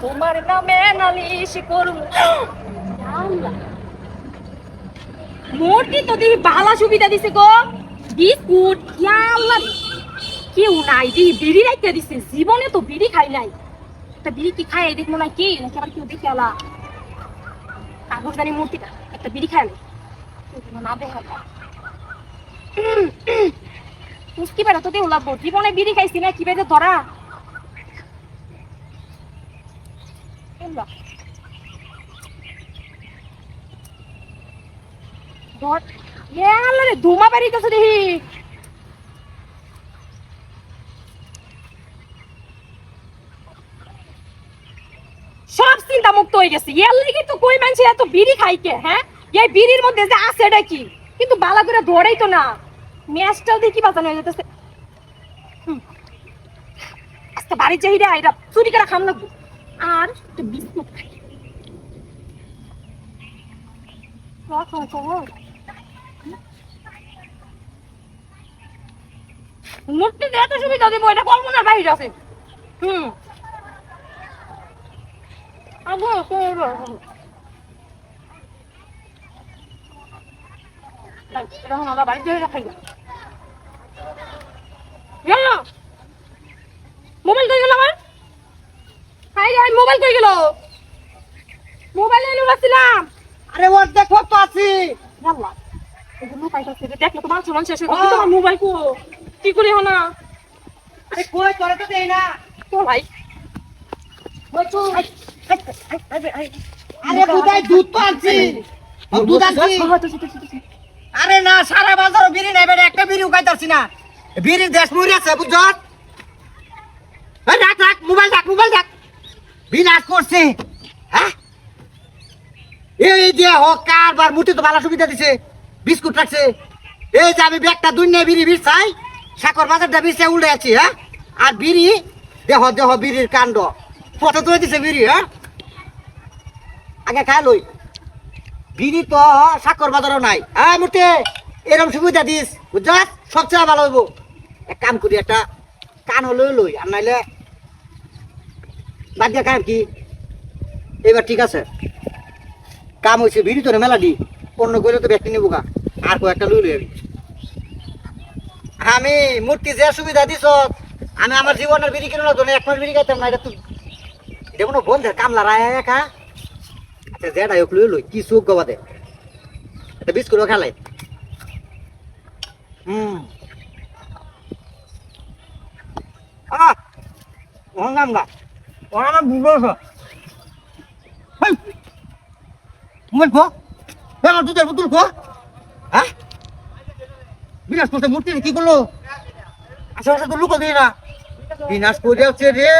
তোমার নামে নালিশ করুন মূর্তি তো দেখি ভালো সুবিধা দিছে গো বিস্কুট আল্লাহ কেউ নাই দেখি বিড়ি রাখতে দিছে জীবনে তো বিড়ি খাই নাই একটা বিড়ি কি খায় দেখবো না কি নাকি আবার কেউ দেখে আলা কাগজদানি মূর্তিটা একটা বিড়ি খায় না দেখা মুস্কি বেড়া তো দেও লাগবো জীবনে বিড়ি খাইছি না কি বেড়ে ধরা ধুমা বেরিয়েছে দেখি সব চিন্তা মুক্ত হয়ে গেছে এর লাগি তো কই মানুষ এত বিড়ি খাইকে হ্যাঁ এই বিড়ির মধ্যে যে আছে এটা কি কিন্তু বালা করে ধরেই তো না ম্যাচটাও দেখি বাজানো হয়ে যেতেছে আজকে বাড়ির চাহিদা এটা চুরি করে খাম লাগবো আর একটা বিস্কুট খাই মূর্তি এত সুবিধা দিব এটা কল্পনার বাইরে আছে মোবাইল কই গেল আমার মোবাইল কই গেল মোবাইল এনে রাখছিলাম আরে ওর দেখো তো আছি দেখলো তো মানুষ মানুষ তোমার মোবাইল কো কি করি না আরে কই তোরে তো দেই না তো ভাই আরে বুদাই দুধ তো আনছি দুধ আনছি আরে না সারা বাজার বিড়ি নাই বেটা একটা বিড়ি উগাইতাছি না বিড়ির দেশ মরি আছে বুঝছ এই রাখ রাখ মোবাইল রাখ বিনাশ করছে হ্যাঁ এই যে হোক কারবার মুঠি তো ভালো সুবিধা দিছে বিস্কুট রাখছে এই যে আমি ব্যাগটা দুনিয়া বিড়ি চাই সাকর বাজারটা বিছে উল্টে আছি হ্যাঁ আর বিড়ি দেহ বিড়ির কাণ্ড পথে তুলে দিছে বিড়ি হ্যাঁ আগে খাই লই বিড়ি তো সাকর বাজারও নাই হ্যাঁ মুঠি এরকম সুবিধা দিস বুঝছ সবচেয়ে ভালো হইব এক কাম করি একটা কান হলেও লই আর নাইলে বাদ দিয়া কাম কি এবার ঠিক আছে কাম হয়েছে বিড়ি তোরে মেলা দি অন্য করে তো ব্যক্তি নিবো আর কয়েকটা লই লই আমি মূর্তি যে সুবিধা দিছ আমি আমার জীবনের বিড়ি কিনে লাগতো না এক মাস বিড়ি খাইতাম না এটা তো এটা কোনো বন্ধের কামলা রায় একা আচ্ছা যেটাই হোক লই লই কি সুখ গবাদে এটা বিস্কুটও খেলাই ওনাম না ওনাম বুঝবো মোবাইল খো আমার দুধের বোতল খো হ্যাঁ বিনাশ করতে মূর্তি কি করলো আশেপাশে তো লুকো দিয়ে না বিনাশ করে যাচ্ছে রে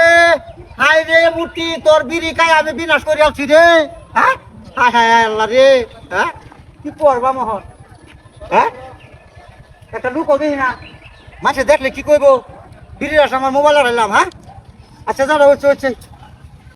হাই রে মূর্তি তোর বিড়ি খাই আমি বিনাশ করে যাচ্ছি রে হ্যাঁ হায় হায় আল্লাহ রে হ্যাঁ কি করবা মোহন হ্যাঁ একটা লুকো দিয়ে না মাসে দেখলে কি করবো বিড়ির আস আমার মোবাইল হারাইলাম হ্যাঁ আচ্ছা যারা হচ্ছে